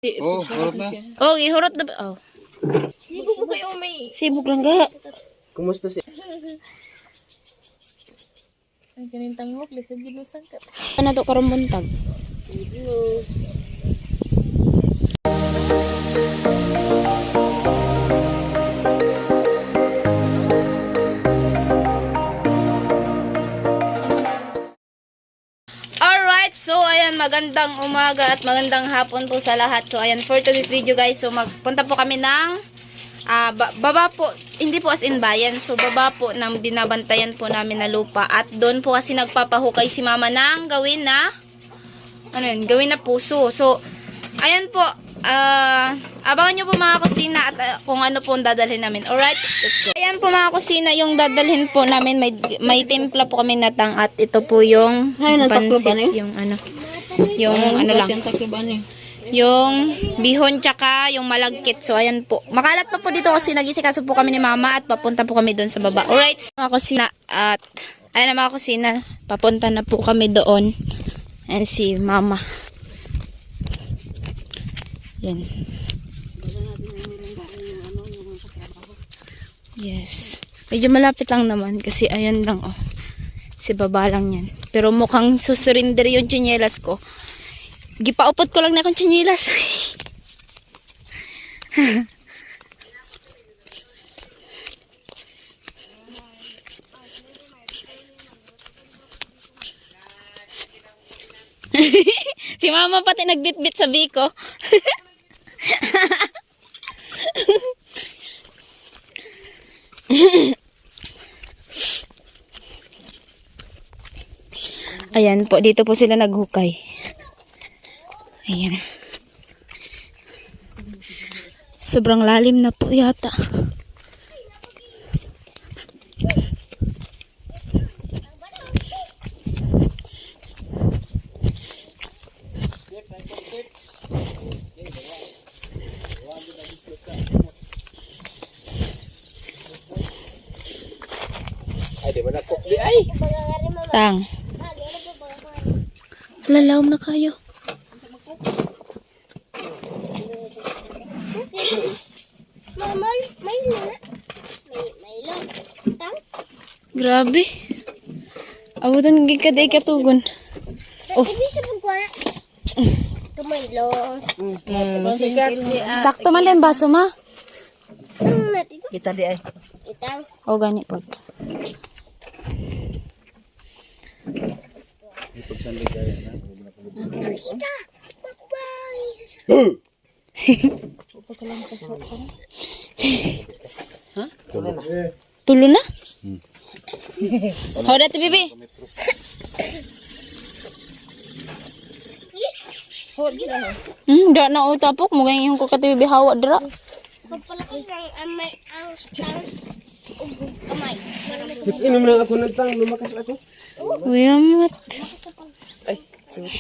Oh, hurot na. Oh, ihurot na ba? Oh. Sibog mo kayo may... Sibuk lang ga. Kumusta si... Ang kanintang mo, lisod yun mo sangkat. Ano to karong buntag? Alright, so ayan, magandang umaga at magandang hapon po sa lahat. So ayan, for today's video guys, so magpunta po kami ng baba po, hindi po as in bayan, so baba po ng binabantayan po namin na lupa. At doon po kasi nagpapahukay si mama ng gawin na, ano yun, gawin na puso. So, ayan po, abangan nyo po mga kusina at kung ano po ang dadalhin namin. Alright, let's go. Ayan po mga kusina, yung dadalhin po namin, may timpla po kami natang at ito po yung pansit, yung ano, yung ano lang. Yung bihon tsaka yung malagkit. So, ayan po. Makalat pa po dito kasi nag-isikaso po kami ni mama at papunta po kami doon sa baba. Alright, mga kusina. At, ayan na mga kusina. Papunta na po kami doon. Ayan si mama. Yan. Yes. Medyo malapit lang naman kasi ayan lang oh. Si baba lang yan. Pero mukhang susurinder yung tsinelas ko. Gipaupot ko lang na akong tsinelas. Si mama pati nagbitbit sa biko. Ayan po, dito po sila naghukay. Ayan. Sobrang lalim na po yata. Ay, di ba nakukli ay? Tang. Lalawm na kayo. Mama, may luna. May luna. Tang? Grabe. Abutan gikaday katugon. Oh. Ibig sabihin ko na. Tumalong. Sakto man lang baso ma. Tang natin ito. Kita di ay. Itang. O gani po. Kita. Bakbang. Ha? Tulo na. Tulo na? How dati bibi? Da na utapok mo ganyan yung kakati bibi hawa dira. Kapalakas ang amay ang tang. Amay. Inom lang ako ng tang, lumakas ako. Uy, amat. Ay, sorry.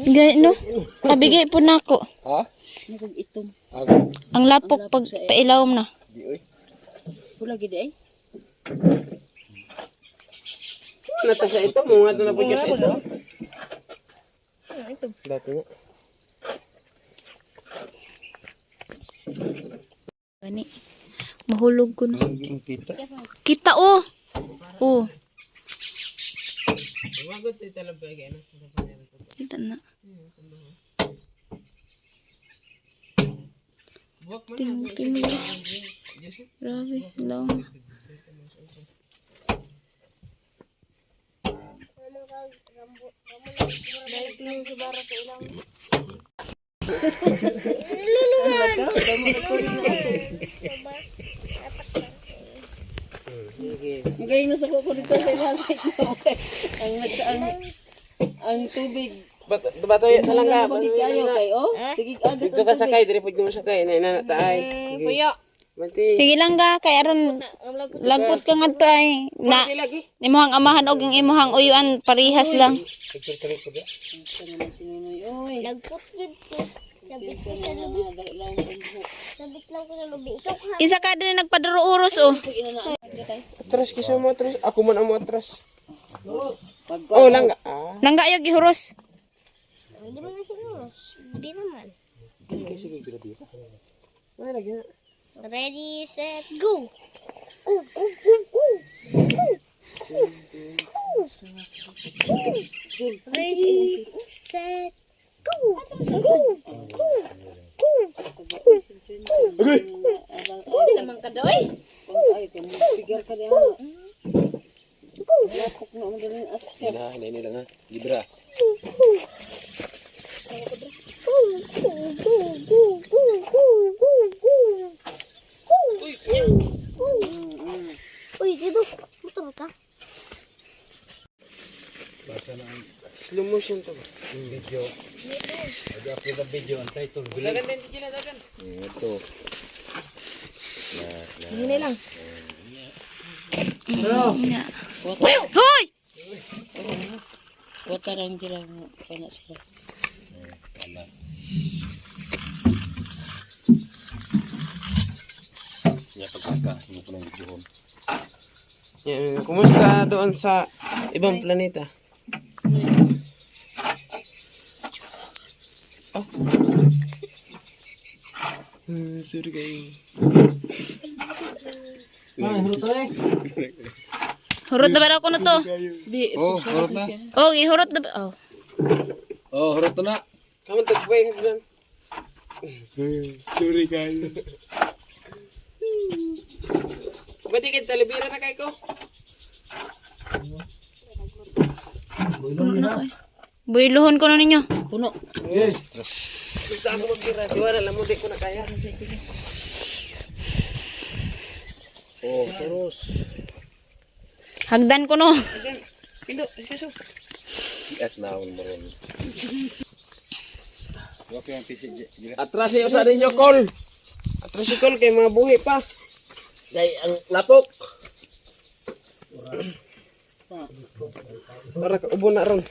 Gay no? Abigay po na ako. Ha? Ang lapok pag pailawom na. Di oy. Pula gid ay. Nata sa ito, mga ito na po sa ito. Dati nga. Gani. Mahulog ko na. Ang kita. Kita oh. Oh. Wagod tayo talab kaya na. Kita na. Buwak man. Ting. Grabe. Long. Magayon na sa kuko dito sa ilasik mo. Ang tubig. Bato na lang ka. Pagit kayo kay oh. Sige agas Dito ka sakay, dire pwede mo sakay. Na taay. Kuya. Manti. Sige lang ga kay aron lagpot ka ngadto ay na Lagi. imuhang amahan og ang imuhang uyuan parihas lang. Sinunoy oy. Nagpusgid ko. Sabit ko sa lubi. Sabit lang ko sa lubi. Ikaw ha. Isa ka din nagpadaro uros oh. Atras kasi mo atras. Ako man ang mo atras. Oh, lang. Langga yung gihuros. Hindi mo na siguro. Hindi naman. Sige, bira-bira. Ay, lagi na. Ready, set, go! Go, go, go, go! Go! Ready, set, go! Go! Go! Go! Okay. Hindi naman ka doy. Ay, kamo pigar ka diha. Lapok na mo dalin asker. Hindi lang ha. Libra. Uy, dito. Motor ka. Slow motion to. Hoy! Watarang dira mo kana sila. Yan, kumusta doon sa ibang planeta? Oh. Sorry kayo. Hurot na ba ako na to? Di Hurot na. Oh, gihurot na ba? Oh. Hurot na. Kamu tagbay ka dyan. Sorry kayo. Ba't di kita libira na kayo ko? Builuhon ko na ninyo. puno. Basta ako magbira. Diwara lang mo, di ko na kaya. Terus. Hagdan ko no. Pindo, iskaso. At naon mo ron. Atras yung sa ninyo, Col. Atras si Col, kay mga buhi pa. Kay ang lapok. Tara ka, ubo na ron.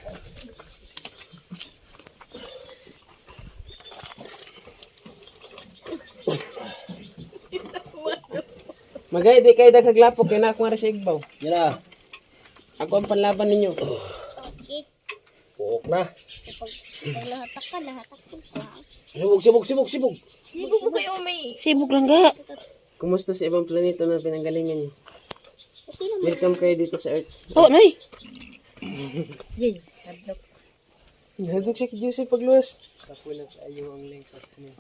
Magay, di kayo daghaglapok, kaya na akong nga sa igbaw. Yan Ako ang panlaban ninyo. Okay. Puok na. Pag lahatak ka, lahatak ko pa. Sibog. Libo ko kayo may... Sibuk lang ga. Kumusta sa ibang planeta na pinanggalingan niyo? Welcome kayo dito sa Earth. Oh, noy. Nadog siya kay Joseph pagluwas. Kapulat sa ayaw ang lengkot niya.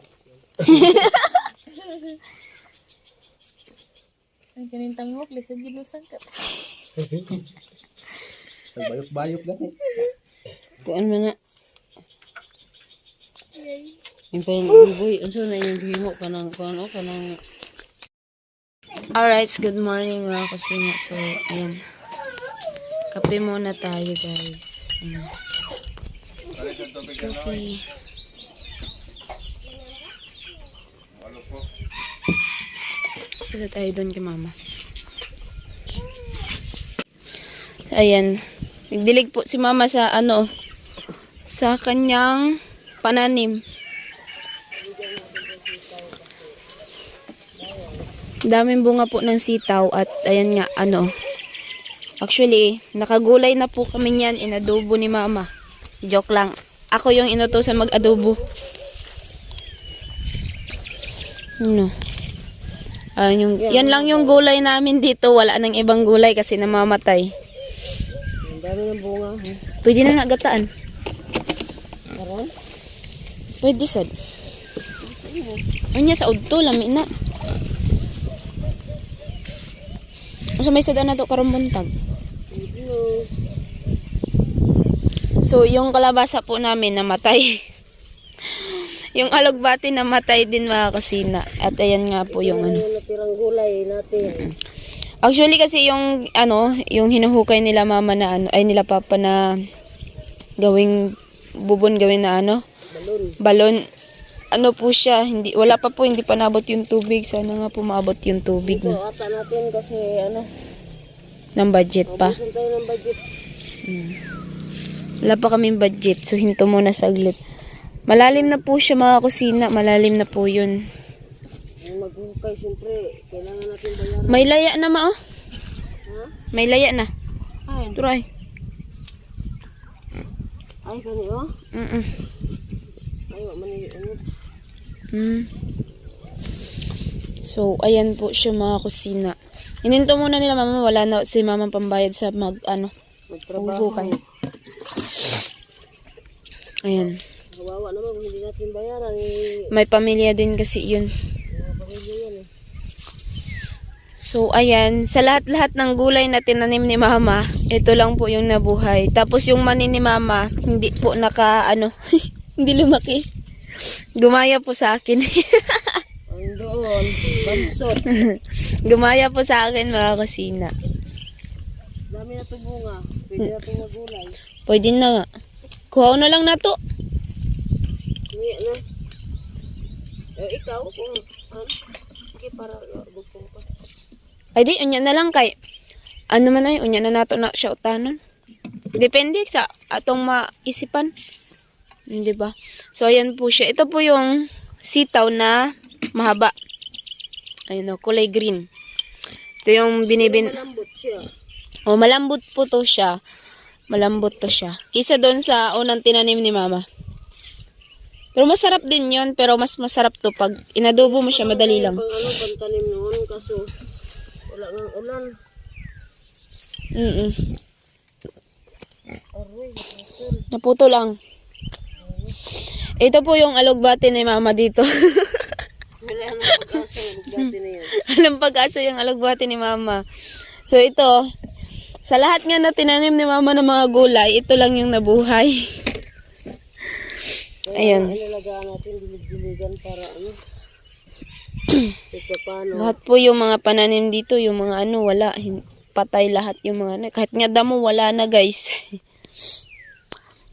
Ang kanintang mo, please, huwag ginusan ka. Bayok gani. Kuan man na. Yung parang boy, unsa na yung gihimo kanang kuan o kanang Alright, good morning mga kusina. So, ayan. Kape muna tayo, guys. Ayan. Coffee. Kasi tayo doon kay mama. So, ayan. Nagdilig po si mama sa sa kanyang pananim. Daming bunga po ng sitaw at ayan nga actually nakagulay na po kami niyan, inadobo ni mama. Joke lang, ako yung inutusan mag-adobo. Yan lang yung gulay namin dito, wala nang ibang gulay kasi namamatay. ang dami ng bunga. Pwede na nagataan. Pwede sad. Anya sa udto lami na. So may sada na to karong buntag. So yung kalabasa po namin namatay. Yung alugbati namatay din mga kusina. At ayan nga po yung Yung natirang gulay natin. Actually kasi yung yung hinuhukay nila mama na ay nila papa na gawing bubon gawin na balon. Ano po siya, hindi pa naabot yung tubig. Sana nga po maabot yung tubig So na. ata natin kasi Ng budget pa. Busan tayo ng budget. Wala pa kaming budget. So hinto muna saglit. Malalim na po siya mga kusina. Malalim na po yun. Ang maghukay, siyempre, kailangan natin bayaran. May laya na ma, oh. Ha? May laya na. Ay, Turay. ay, kani, oh. Ay, manili, ano. So, ayan po siya mga kusina. Ininto muna nila mama, wala na si mama pambayad sa Magtrabaho. hukay. Ayan. Kawawa naman kung hindi natin bayaran. Eh, May pamilya din kasi yun. mga pamilya yan, eh. So, ayan. Sa lahat-lahat ng gulay na tinanim ni mama, ito lang po yung nabuhay. Tapos yung mani ni mama, hindi po hindi lumaki. Gumaya po sa akin. Ang doon, bansot. Gumaya po sa akin mga kusina. Dami na ito bunga. Pwede na itong magulay. Pwede na nga. Kuha ko na lang na to. Hindi, ano. Eh, ikaw, kung, sige, para, bukong pa. Ay di, unya na lang kay. Ano man ay, unya na nato na siya utanon. Depende sa atong maisipan. Hindi ba? So, ayan po siya. Ito po yung sitaw na mahaba. Ayun o, kulay green. Ito yung Malambot siya. O, malambot po to siya. Malambot to siya. Kisa doon sa unang tinanim ni mama. Pero masarap din yun. Pero mas masarap to pag inadobo mo siya, madali lang. Pantanim noon, kaso wala nga ulan. Aroy, Naputo lang. Ito po yung alugbati ni mama dito. wala nang pag-asa, bugati na yan. Alam pag-asa yung alugbati ni mama. So ito, sa lahat nga na tinanim ni mama ng mga gulay, ito lang yung nabuhay. Ayan. Ilalagaan natin, dilig-diligan para ano. Ito paano. Lahat po yung mga pananim dito, yung mga wala. Patay lahat yung mga kahit nga damo, wala na guys.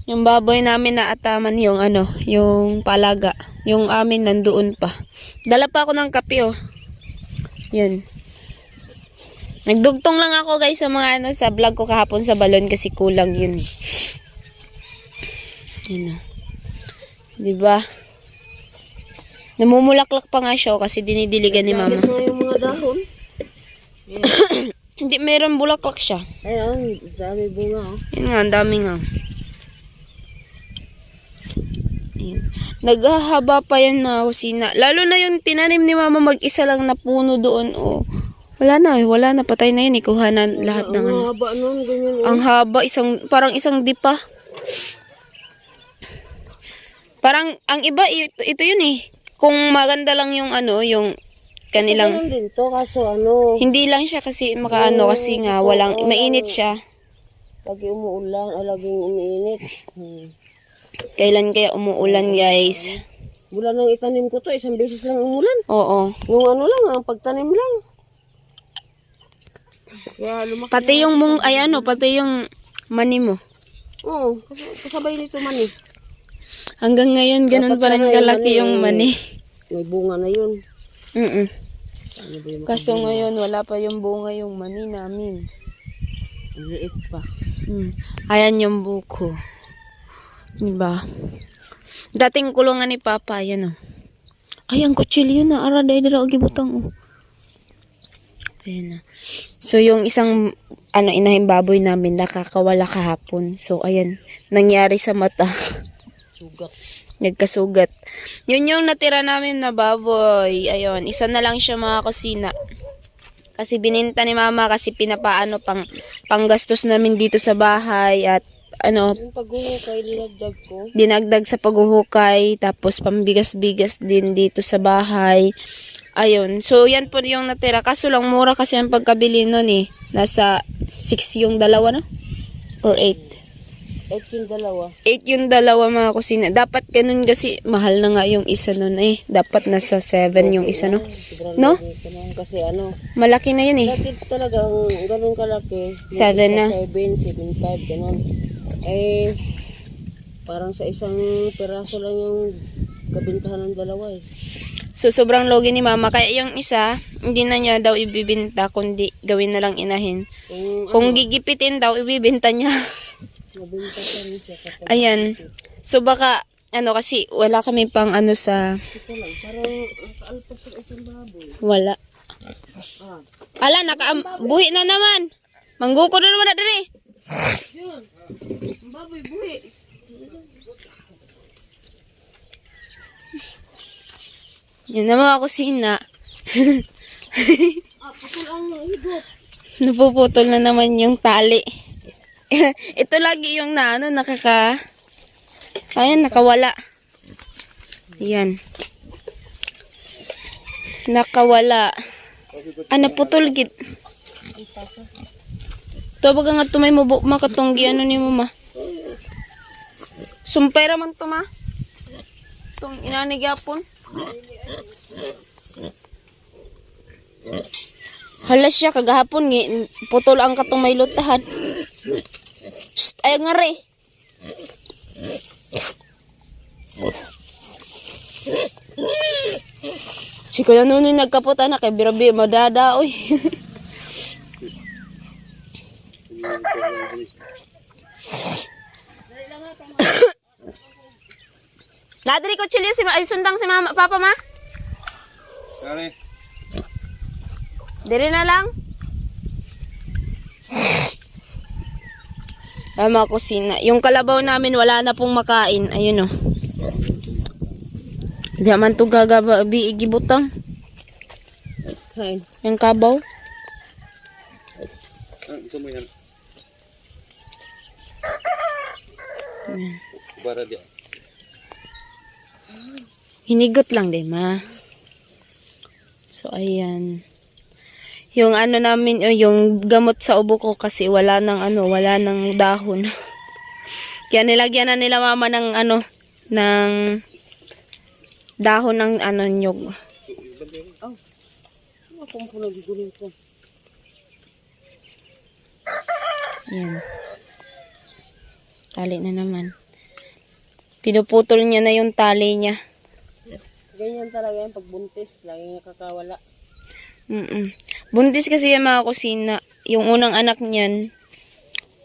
Yung baboy namin na ataman yung yung palaga. Yung amin nandoon pa. Dala pa ako ng kape oh. Yan. Nagdugtong lang ako guys sa mga sa vlog ko kahapon sa balon kasi kulang yun. Yan oh. Diba? Namumulaklak pa nga siya kasi dinidiligan ni mama. Tapos nga yung mga dahon. Hindi, meron bulaklak siya. Ayan, dami bunga oh. Yan nga, ang dami nga. Ayan. Naghahaba pa yan mga kusina. Lalo na yung tinanim ni mama mag-isa lang na puno doon. Oh. Wala na, patay na yun. Ikuha na lahat ng Ang haba nun, ganyan oh. Ang haba, parang isang dipa. Parang, ang iba, ito yun eh. Kung maganda lang yung yung kanilang, Ganun din to, kaso ano, hindi lang siya kasi kasi nga, mainit siya. lagi umuulan, laging umiinit. Kailan kaya umuulan guys? Mula nang itanim ko to, isang beses lang umulan. Oo. Yung lang, ang pagtanim lang. Kaya lumaki. Pati yung pati yung mani mo. Oo, kasabay nito man eh. Hanggang ngayon, ganun pa rin kalaki yung mani. May bunga na yun. Ano ba yung Kaso ngayon, wala pa yung bunga yung mani namin. liit pa? Ayan yung buko. Diba? Dating kulungan ni Papa, ayan o. Ay, ang kutsilyo na. Araday dira o gibutang o. Ayan na. So, yung isang inahing baboy namin nakakawala kahapon. So, ayan. Nangyari sa mata. Sugat. Nagkasugat. Yun yung natira namin na baboy. Ayun. Isa na lang siya mga kusina. Kasi bininta ni mama kasi panggastos namin dito sa bahay at Yung paghuhukay, dinagdag ko. dinagdag sa paghuhukay tapos pambigas-bigas din dito sa bahay. Ayun. So, yan po yung natira. Kaso lang mura kasi ang pagkabili nun eh. Nasa 6 yung dalawa na? Or 8? 8 yung dalawa. 8 yung dalawa mga kusina. Dapat ganun kasi mahal na nga yung isa nun eh. Dapat nasa 7 yung isa no? No? Kasi Malaki na yun eh. dati talagang ganun kalaki. 7 na. 7, 7.5, ganun. Eh, parang sa isang peraso lang yung kabintahan ng dalawa eh. So, sobrang logi ni mama. Kaya yung isa, hindi na niya daw ibibinta, kundi gawin na lang inahin. Kung gigipitin daw, ibibinta niya. Nabinta pa rin siya kapag Ayan. So, baka ano kasi wala kami pang ano sa... Ito lang, parang nakaalpas sa isang baboy. Wala. Ala, buhi na naman. Mangguko na naman na diri. Yun. Ang baboy, buhi. Yan na mga kusina. Putol ang higot. Napuputol na naman yung tali. Ito lagi yung ayan, nakawala. Ayan. Nakawala. Naputol gid. Ito baga nga tumay mo makatonggi ano ni mo ma. Sumpera man to ma. Itong inanigyapon. Hala siya kagahapon putol ang katong may lutahan. Shh, ay nga re. Si Kuya Nunoy nagkaputa na kay birabi madada oy. Ladri ko chili ay sundang si mama papa ma. Sorry. Diri na lang. Mga kusina. Yung kalabaw namin wala na pong makain. Ayun o. Diyaman to gagabi igibutang. Kain. Yung kabaw. Ito mo yan. Para di. Hinigot lang din ma. So ayan. Yung ano namin, yung gamot sa ubo ko kasi wala nang dahon. Kaya nilagyan na nila mama ng ng dahon ng nyog. Akong po nagiguling ko. Yan. Tali na naman. Pinuputol niya na yung tali niya. Ganyan talaga yung pagbuntis. Lagi nakakawala. Buntis kasi yung mga kusina. Yung unang anak niyan,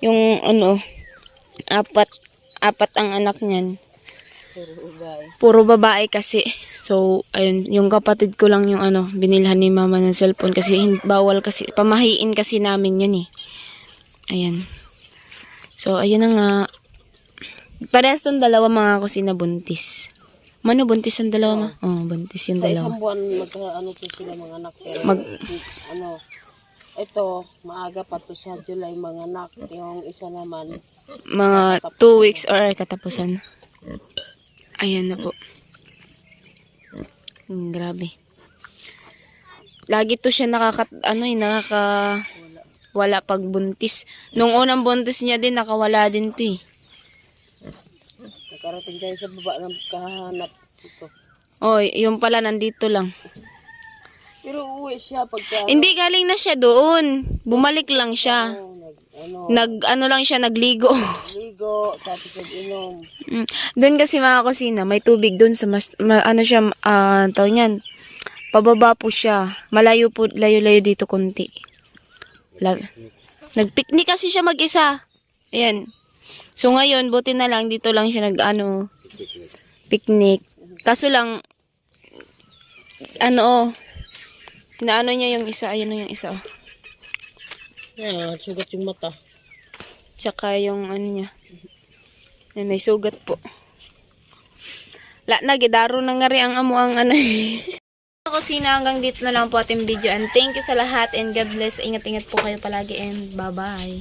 yung apat ang anak niyan. Puro babae kasi. So, ayun, yung kapatid ko lang yung binilhan ni mama ng cellphone kasi bawal kasi, pamahiin kasi namin yun eh. Ayan. So, ayun na nga. Parehas tong dalawa mga kusina buntis. Mano buntis ang dalawa ma? Oh, buntis yung Sa dalawa. isang buwan, po sila mga anak. Pero, ito, maaga pa to sa July mga anak. Yung isa naman, Mga 2 weeks or katapusan. Ayan na po. Grabe. Lagi to siya wala pag buntis. Nung unang buntis niya din, nakawala din to eh. nakarating tayo sa baba ng kahanap ito. Oy, yung pala nandito lang. Pero uwi siya pagka... Hindi, galing na siya doon. Bumalik lang siya. Lang siya, nagligo. Ligo, tapos nag-inom. Doon kasi mga kusina, may tubig doon sa tawag niyan. Pababa po siya. Malayo po, layo-layo dito konti. Nagpiknik kasi siya mag-isa. Ayan. So ngayon, buti na lang, dito lang siya picnic. Kaso lang, niya yung isa. Ayan yung isa, oh. Yeah, sugat yung mata. Tsaka yung niya. May sugat po. Nagidaro na nga rin ang amuang Kusina, hanggang dito na lang po ating video. And thank you sa lahat and God bless. Ingat-ingat po kayo palagi and bye-bye.